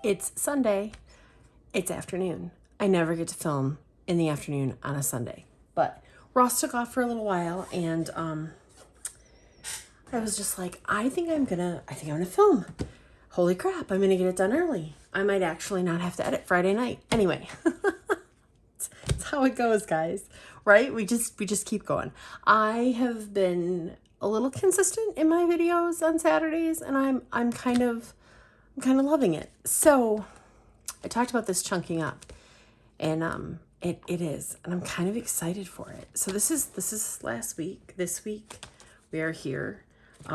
It's Sunday. It's afternoon. I never get to film in the afternoon on a Sunday. But Ross took off for a little while, and I was just like, I think I'm gonna film. Holy crap, I'm gonna get it done early. I might actually not have to edit Friday night. Anyway. It's how it goes, guys. Right? We just keep going. I have been a little consistent in my videos on Saturdays, and I'm kind of loving it. So I talked about this chunking up, and it is, and I'm kind of excited for it. So this is last week. This week we are here.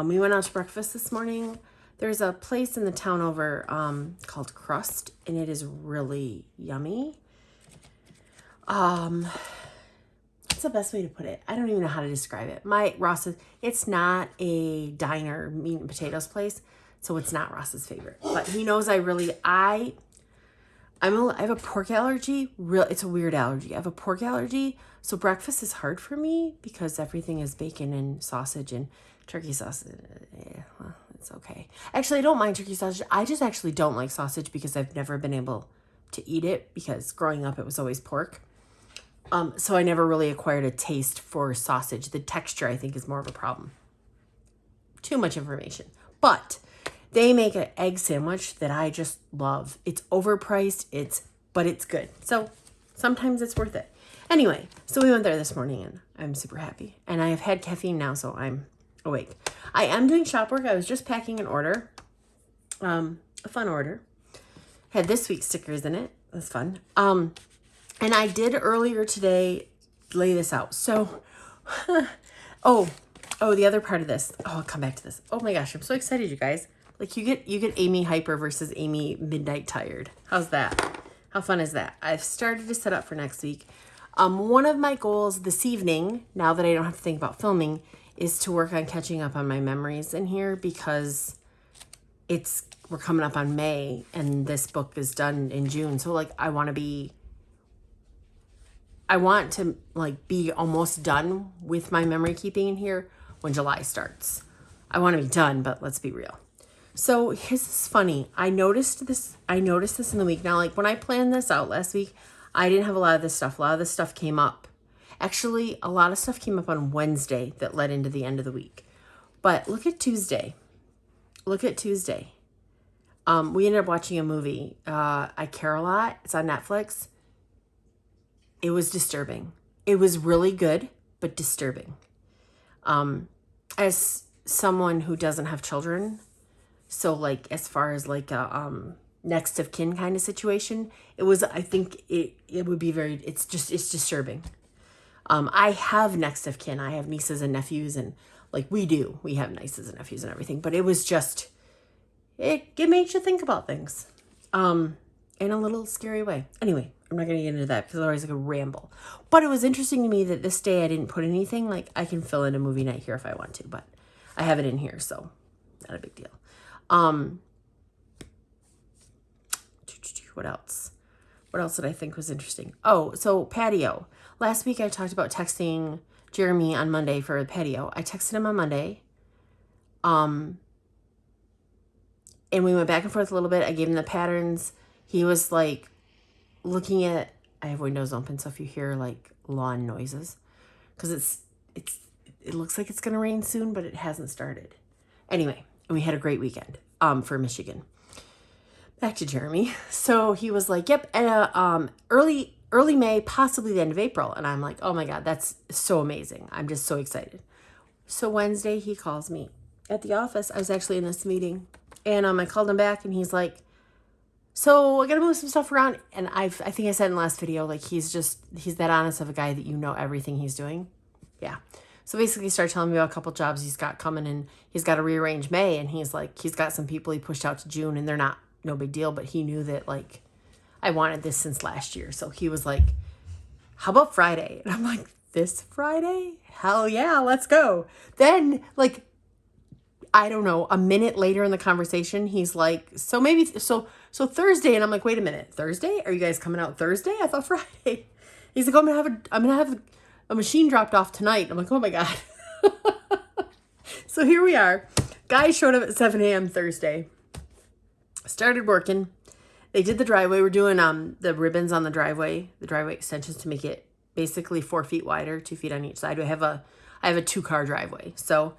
We went out to breakfast this morning. There's a place in the town over called Crust, and it is really yummy. What's the best way to put it? I don't even know how to describe it. Ross's, it's not a diner meat and potatoes place, so it's not Ross's favorite. But he knows I have a pork allergy. It's a weird allergy. I have a pork allergy, so breakfast is hard for me because everything is bacon and sausage and turkey sausage. Yeah, well, it's okay. Actually, I don't mind turkey sausage. I just actually don't like sausage because I've never been able to eat it because growing up it was always pork. So I never really acquired a taste for sausage. The texture, I think, is more of a problem. Too much information. But they make an egg sandwich that I just love. It's overpriced, but it's good. So sometimes it's worth it. Anyway, so we went there this morning, and I'm super happy. And I have had caffeine now, so I'm awake. I am doing shop work. I was just packing an order. A fun order. Had this week's stickers in it. That's fun. And I did earlier today lay this out. So, the other part of this. Oh, I'll come back to this. Oh my gosh, I'm so excited, you guys. Like you get Amy hyper versus Amy midnight tired. How's that? How fun is that? I've started to set up for next week. One of my goals this evening, now that I don't have to think about filming, is to work on catching up on my memories in here because we're coming up on May and this book is done in June. So like I want to be almost done with my memory keeping in here when July starts. I want to be done, but let's be real. So this is funny. I noticed this in the week. Now, like when I planned this out last week, I didn't have a lot of this stuff. A lot of this stuff came up. Actually, a lot of stuff came up on Wednesday that led into the end of the week. But look at Tuesday. We ended up watching a movie. I Care a Lot. It's on Netflix. It was disturbing. It was really good, but disturbing. As someone who doesn't have children, so like as far as like a next of kin kind of situation, I think it would be it's disturbing. I have next of kin. I have nieces and nephews, and like we have nieces and nephews and everything, but it was just, it made you think about things in a little scary way. Anyway, I'm not going to get into that because otherwise I could ramble. But it was interesting to me that this day I didn't put anything. Like I can fill in a movie night here if I want to, but I have it in here, so not a big deal. What else? What else did I think was interesting? Oh, so patio. Last week I talked about texting Jeremy on Monday for a patio. I texted him on Monday. And we went back and forth a little bit. I gave him the patterns. He was like looking at, I have windows open, so if you hear like lawn noises, because it looks like it's going to rain soon, but it hasn't started. Anyway, and we had a great weekend for Michigan. Back to Jeremy. So he was like, yep, and early May, possibly the end of April. And I'm like, oh my God, that's so amazing. I'm just so excited. So Wednesday he calls me at the office. I was actually in this meeting, and I called him back, and he's like, so I got to move some stuff around. And I think I said in the last video, like he's that honest of a guy that you know everything he's doing. Yeah. So basically he started telling me about a couple jobs he's got coming, and he's got to rearrange May. And he's like, he's got some people he pushed out to June, and they're no big deal. But he knew that like I wanted this since last year. So he was like, how about Friday? And I'm like, this Friday? Hell yeah, let's go. Then like, I don't know, a minute later in the conversation, he's like, so Thursday. And I'm like, wait a minute, Thursday? Are you guys coming out Thursday? I thought Friday. He's like, I'm gonna have a machine dropped off tonight. I'm like, oh my God. So here we are. Guy showed up at 7 a.m. Thursday. Started working. They did the driveway. We're doing the ribbons on the driveway extensions to make it basically 4 feet wider, 2 feet on each side. I have a 2-car driveway. So,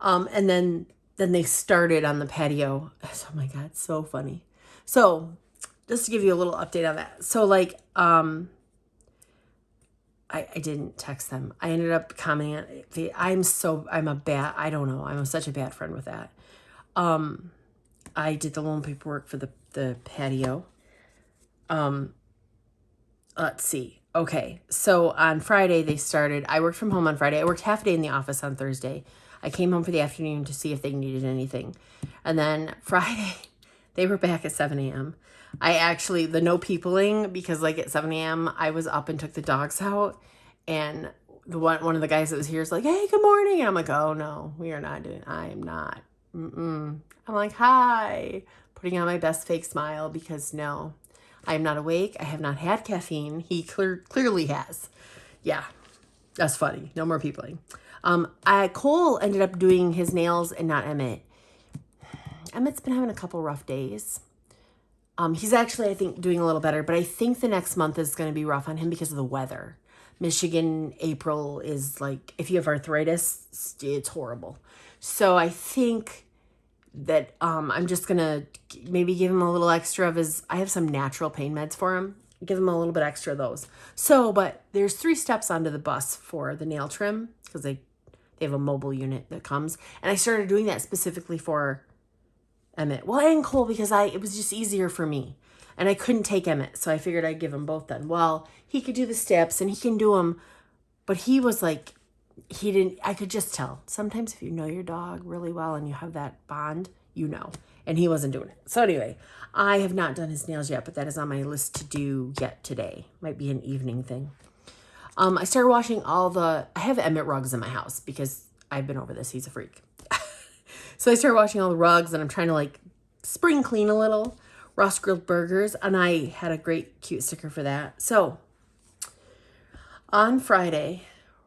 and then they started on the patio. Oh my God, so funny. So just to give you a little update on that. So like, I didn't text them. I ended up commenting on it. I'm such a bad friend with that. I did the loan paperwork for the patio. Let's see. Okay. So on Friday they started, I worked from home on Friday. I worked half a day in the office on Thursday. I came home for the afternoon to see if they needed anything. And then Friday they were back at 7 a.m. I actually, the no peopling, because like at 7 a.m. I was up and took the dogs out, and one of the guys that was here is like, hey, good morning. And I'm like, oh no, I am not. I'm like, hi, putting on my best fake smile because no, I am not awake. I have not had caffeine. He clearly has. Yeah, that's funny. No more peopling. Cole ended up doing his nails and not Emmett. Emmett's been having a couple rough days. He's actually, I think, doing a little better, but I think the next month is going to be rough on him because of the weather. Michigan, April is like, if you have arthritis, it's horrible. So I think that I'm just going to maybe give him a little extra of I have some natural pain meds for him. Give him a little bit extra of those. So, but there's 3 steps onto the bus for the nail trim because they have a mobile unit that comes. And I started doing that specifically for Emmett. Well, and Cole, because it was just easier for me. And I couldn't take Emmett, so I figured I'd give him both then. Well, he could do the steps and he can do them, but he was like, I could just tell. Sometimes if you know your dog really well and you have that bond, you know. And he wasn't doing it. So anyway, I have not done his nails yet, but that is on my list to do yet today. Might be an evening thing. I started washing I have Emmett rugs in my house because I've been over this. He's a freak. So I started washing all the rugs and I'm trying to like spring clean a little. Ross Grilled Burgers, and I had a great cute sticker for that. So on Friday,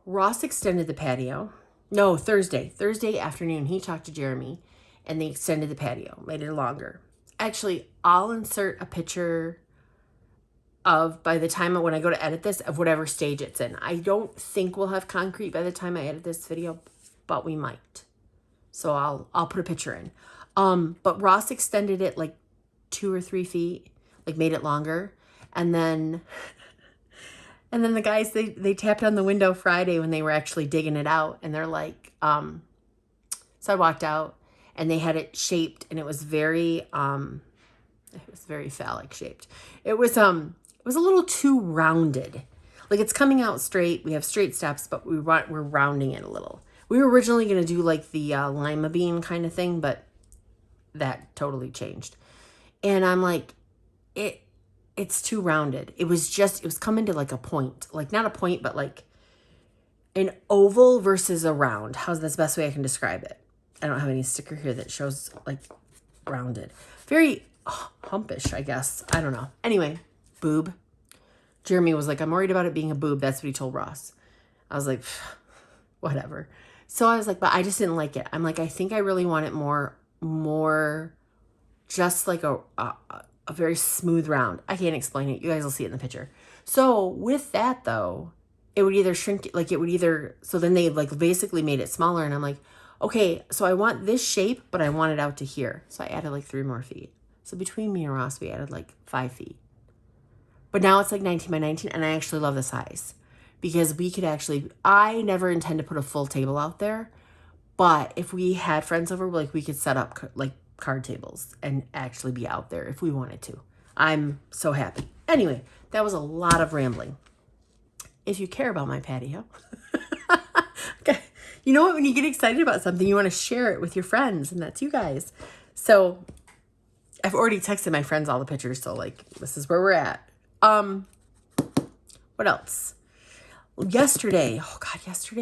Ross extended the patio. No, Thursday afternoon, he talked to Jeremy and they extended the patio, made it longer. Actually, I'll insert a picture by the time when I go to edit this, of whatever stage it's in. I don't think we'll have concrete by the time I edit this video, but we might. So I'll put a picture in. But Ross extended it like 2 or 3 feet, like made it longer. And then the guys, they tapped on the window Friday when they were actually digging it out. And they're like, so I walked out and they had it shaped and it was very phallic shaped. It was a little too rounded. Like it's coming out straight. We have straight steps, but we're rounding it a little. We were originally going to do like the lima bean kind of thing, but that totally changed. And I'm like, it's too rounded. It was coming to like a point, like not a point, but like an oval versus a round. How's the best way I can describe it? I don't have any sticker here that shows like rounded. Very humpish, I guess. I don't know. Anyway, boob. Jeremy was like, I'm worried about it being a boob. That's what he told Ross. I was like, whatever. So I was like, but I just didn't like it. I'm like, I think I really want it more just like a very smooth round. I can't explain it. You guys will see it in the picture. So with that though, it would either shrink, so then they like basically made it smaller. And I'm like, okay, so I want this shape, but I want it out to here. So I added like 3 more feet. So between me and Ross, we added like 5 feet. But now it's like 19 by 19. And I actually love the size because I never intend to put a full table out there. But if we had friends over, like we could set up like card tables and actually be out there if we wanted to. I'm so happy. Anyway, that was a lot of rambling. If you care about my patio, okay. You know what? When you get excited about something, you want to share it with your friends, and that's you guys. So I've already texted my friends all the pictures. So like, this is where we're at. What else? Yesterday,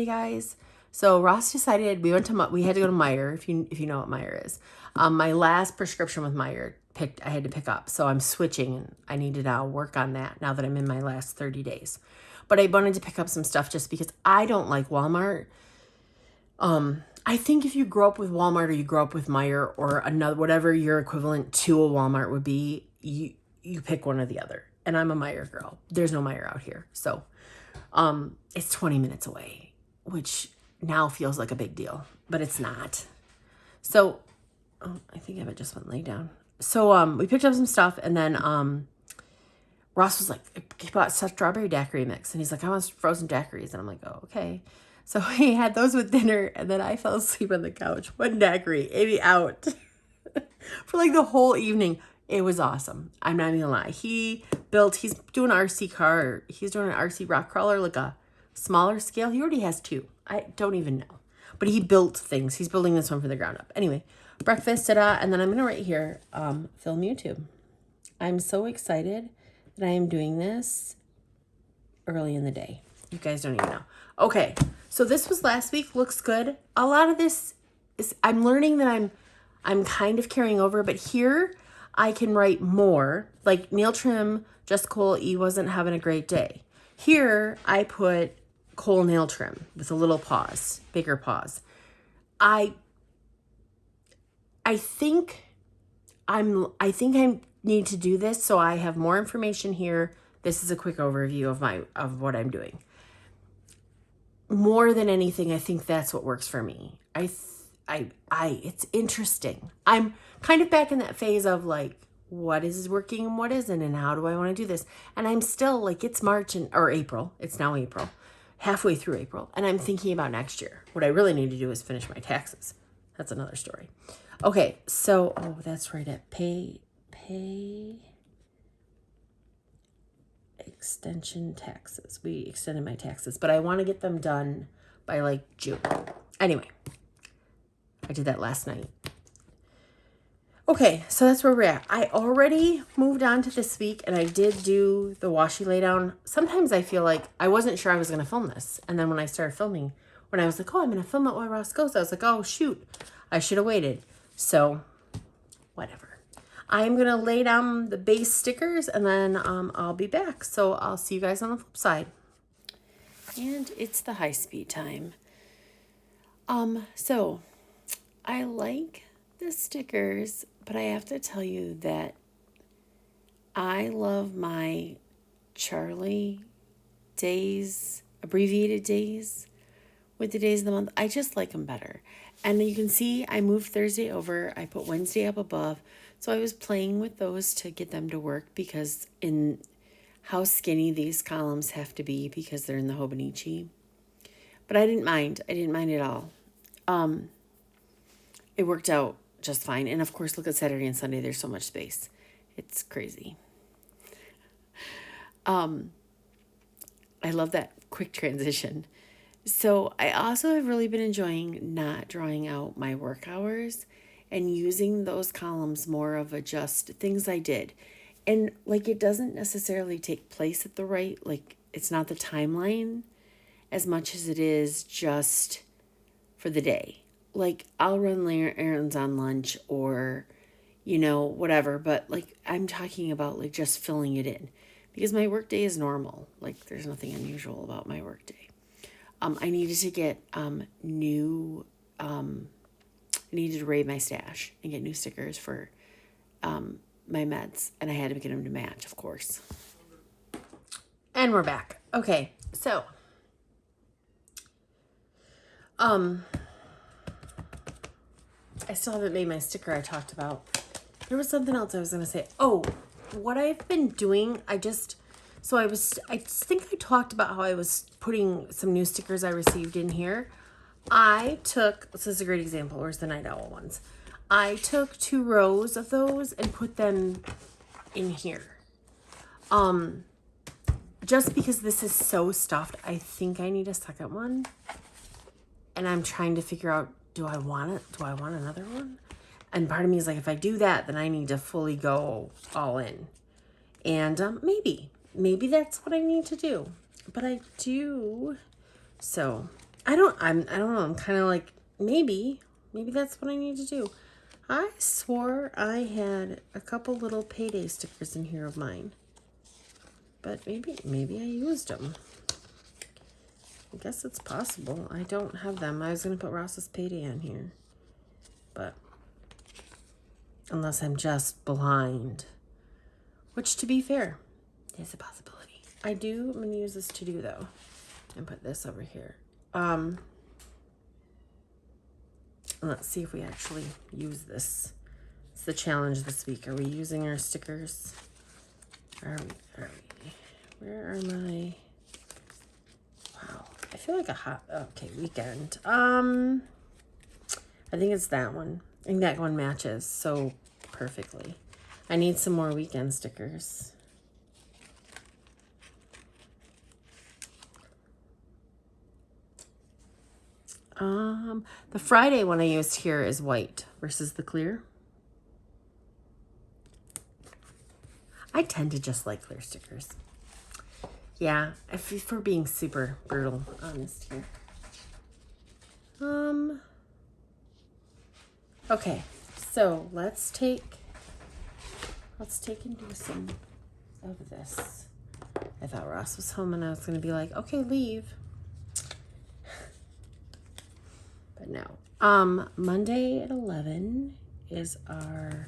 guys. So Ross decided we had to go to Meijer, if you know what Meijer is. My last prescription with Meijer I had to pick up. So I'm switching and I need to now work on that now that I'm in my last 30 days. But I wanted to pick up some stuff just because I don't like Walmart. I think if you grow up with Walmart or you grow up with Meijer or another, whatever your equivalent to a Walmart would be, you pick one or the other. And I'm a Meijer girl. There's no Meijer out here. So it's 20 minutes away, which now feels like a big deal, but it's not. So I think I just went lay down. So we picked up some stuff, and then Ross was like, he bought strawberry daiquiri mix, and he's like, I want frozen daiquiris. And I'm like, oh, okay. So he had those with dinner, and then I fell asleep on the couch. One daiquiri, ate me out for like the whole evening. It was awesome. I'm not even gonna lie. He's doing an RC car. He's doing an RC rock crawler, like a smaller scale. He already has 2. I don't even know. But he built things. He's building this one from the ground up. Anyway, breakfast, and then I'm gonna right here, film YouTube. I'm so excited that I am doing this early in the day. You guys don't even know. Okay, so this was last week. Looks good. A lot of this is, I'm learning that I'm kind of carrying over, but here I can write more. Like nail trim, just Cole E wasn't having a great day. Here I put Cole nail trim with a little pause, bigger pause. I think I need to do this so I have more information here. This is a quick overview of what I'm doing. More than anything, I think that's what works for me. It's interesting. I'm kind of back in that phase of like, what is working and what isn't, and how do I want to do this? And I'm still like, it's March or April. It's now April, halfway through April, and I'm thinking about next year. What I really need to do is finish my taxes. That's another story. Okay, so that's right at pay extension taxes. We extended my taxes, but I want to get them done by like June. Anyway, I did that last night. Okay, so that's where we're at. I already moved on to this week, and I did do the washi lay down. Sometimes I feel like I wasn't sure I was going to film this. And then when I started filming, when I was like, I'm going to film it while Ross goes, I was like, oh, shoot, I should have waited. So, whatever. I'm going to lay down the base stickers, and then I'll be back. So I'll see you guys on the flip side. And it's the high speed time. So I like the stickers, but I have to tell you that I love my Charlie days, abbreviated days with the days of the month. I just like them better. And you can see I moved Thursday over. I put Wednesday up above. So I was playing with those to get them to work because in how skinny these columns have to be because they're in the Hobonichi. But I didn't mind. I didn't mind at all. It worked out just fine. And of course, look at Saturday and Sunday. There's so much space. It's crazy. I love that quick transition. So I also have really been enjoying not drawing out my work hours and using those columns more of a just things I did. And like, it doesn't necessarily take place at the right, like it's not the timeline as much as it is just for the day. Like I'll run errands on lunch or, whatever. But like, I'm talking about like just filling it in because my work day is normal. Like there's nothing unusual about my work day. I needed to get I needed to raid my stash and get new stickers for my meds, and I had to get them to match, of course. And we're back. Okay, so I still haven't made my sticker I talked about. There was something else I was gonna say. Oh, what I've been doing, I think I talked about how I was putting some new stickers I received in here. This is a great example. Where's the night owl ones? I took 2 rows of those and put them in here. Just because this is so stuffed, I think I need a second one. And I'm trying to figure out, do I want another one? And part of me is like, if I do that, then I need to fully go all in. And maybe that's what I need to do. But I do. So I don't know. I'm kind of like, maybe that's what I need to do. I swore I had a couple little payday stickers in here of mine. But maybe I used them. I guess it's possible. I don't have them. I was going to put Ross's payday on here. But unless I'm just blind. which to be fair is a possibility. I'm going to use this to do though and put this over here. Let's see if we actually use this. It's the challenge this week. Are we using our stickers? Are we? Where are my... Wow. I feel like a hot... Okay, weekend. I think it's that one. I think that one matches so perfectly. I need some more weekend stickers. The Friday one I used here is white versus the clear. I tend to just like clear stickers. Yeah, if we're being super brutal honest here. Okay, so let's take and do some of this. I thought Ross was home and I was gonna be like, okay, leave. But no. Monday at 11 is our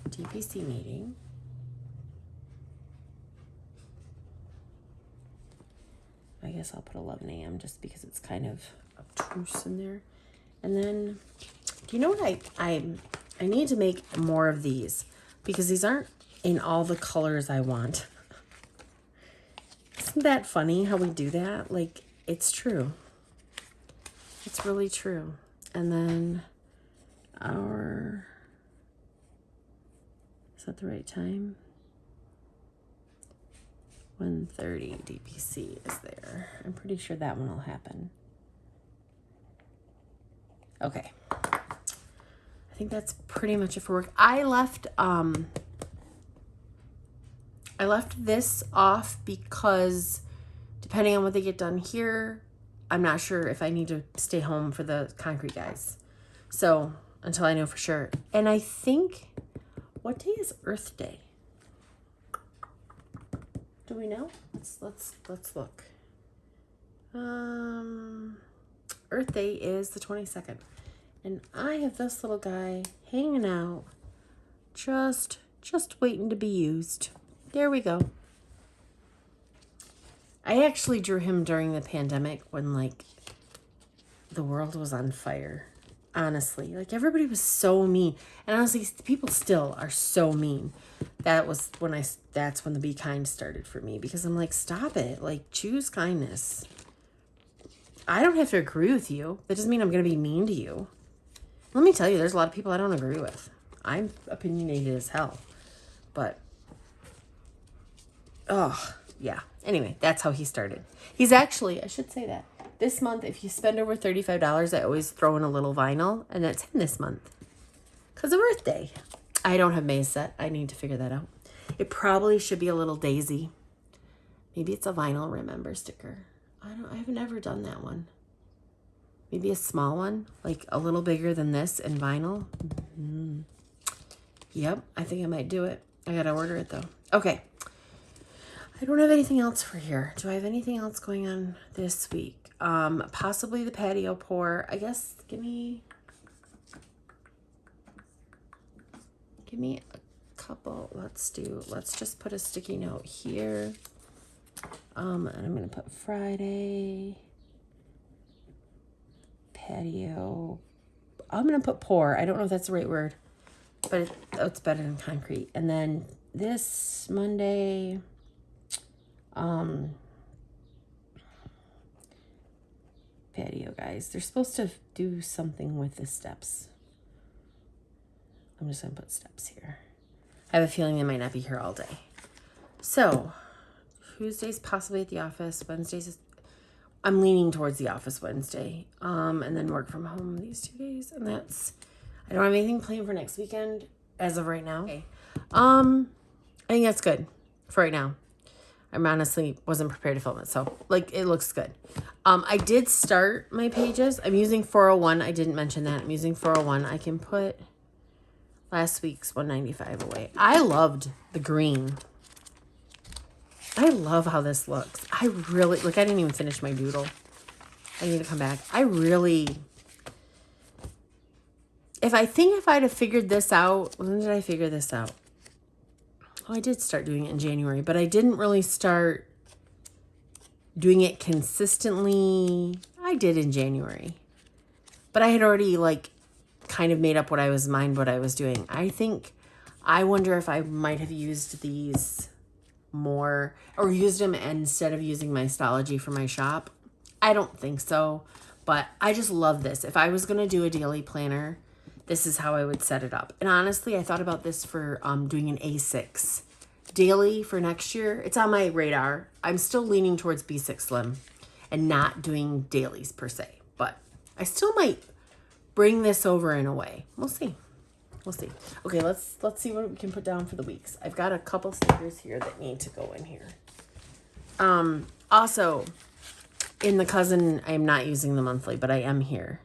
DPC meeting. I guess I'll put 11 a.m. just because it's kind of obtuse in there. And then, do you know what I need to make more of these because these aren't in all the colors I want. Isn't that funny how we do that? Like, it's true. It's really true. And then is that the right time? 1:30 DPC is there. I'm pretty sure that one will happen. Okay. I think that's pretty much it for work. I left this off because depending on what they get done here, I'm not sure if I need to stay home for the concrete guys. So until I know for sure. And I think, what day is Earth Day? Do we know? Let's look. Earth Day is the 22nd. And I have this little guy hanging out, just waiting to be used. There we go. I actually drew him during the pandemic when, like, the world was on fire. Honestly, like, everybody was so mean. And honestly, people still are so mean. That's when the Be Kind started for me, because I'm like, stop it. Like, choose kindness. I don't have to agree with you. That doesn't mean I'm going to be mean to you. Let me tell you, there's a lot of people I don't agree with. I'm opinionated as hell. But, oh, yeah. Anyway, that's how he started. He's actually, I should say that, this month, if you spend over $35, I always throw in a little vinyl, and that's him this month. Because of Earth Day. I don't have May's set. I need to figure that out. It probably should be a little daisy. Maybe it's a vinyl remember sticker. I have never done that one. Maybe a small one, like a little bigger than this in vinyl. Yep, I think I might do it. I gotta order it though. Okay. I don't have anything else for here. Do I have anything else going on this week? Possibly the patio pour. I guess give me a couple. Let's just put a sticky note here. And I'm gonna put Friday patio. I'm gonna put pour. I don't know if that's the right word, but it's better than concrete. And then this Monday, patio guys. They're supposed to do something with the steps. I'm just gonna put steps here. I have a feeling they might not be here all day. So Tuesday's possibly at the office. Wednesday's I'm leaning towards the office Wednesday. And then work from home these 2 days. And I don't have anything planned for next weekend as of right now. Okay. I think that's good for right now. I honestly wasn't prepared to film it, so like it looks good. I did start my pages. I'm using 401. I didn't mention that. I'm using 401. I can put last week's 195 away. I loved the green. I love how this looks. I really, like, I didn't even finish my doodle. I need to come back. If I'd have figured this out, when did I figure this out? Oh, I did start doing it in January, but I didn't really start doing it consistently. I did in January. But I had already like kind of made up what I was doing. I wonder if I might have used these more or used them instead of using my Stology for my shop. I don't think so, but I just love this. If I was going to do a daily planner, this is how I would set it up. And honestly, I thought about this for doing an A6 daily for next year. It's on my radar. I'm still leaning towards B6 Slim and not doing dailies per se, but I still might bring this over in a way. We'll see. We'll see. Okay, let's see what we can put down for the weeks. I've got a couple stickers here that need to go in here. Also, in the cousin, I am not using the monthly, but I am here.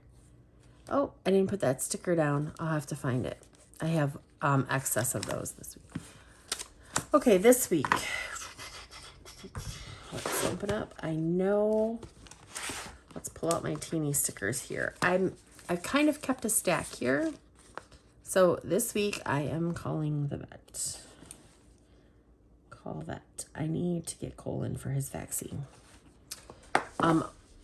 Oh, I didn't put that sticker down. I'll have to find it. I have excess of those this week. Okay, this week. Let's open up. I know. Let's pull out my teeny stickers here. I've kind of kept a stack here. So this week I am calling the vet. Call vet. I need to get Cole in for his vaccine.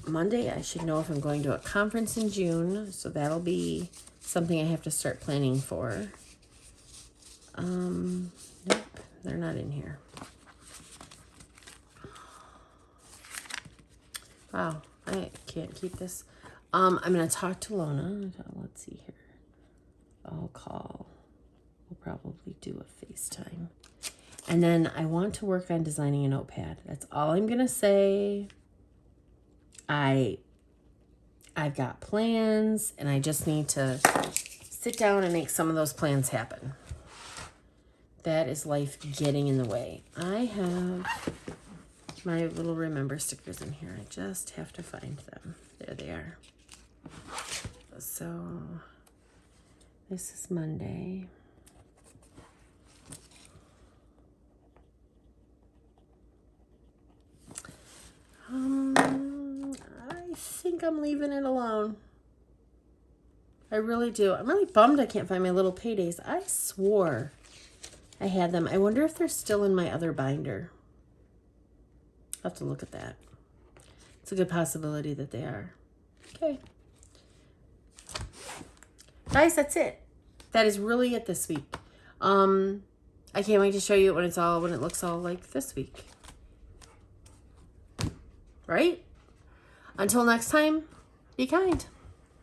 Monday I should know if I'm going to a conference in June. So that'll be something I have to start planning for. Nope, they're not in here. Wow, I can't keep this. I'm going to talk to Lona. Let's see here. I'll call. We'll probably do a FaceTime. And then I want to work on designing a notepad. That's all I'm going to say. I've got plans, and I just need to sit down and make some of those plans happen. That is life getting in the way. I have my little remember stickers in here. I just have to find them. There they are. So this is Monday. I think I'm leaving it alone. I really do. I'm really bummed I can't find my little paydays. I swore I had them. I wonder if they're still in my other binder. I'll have to look at that. It's a good possibility that they are. Okay. Guys, that's it. That is really it this week. I can't wait to show you when it looks all like this week. Right? Until next time, be kind.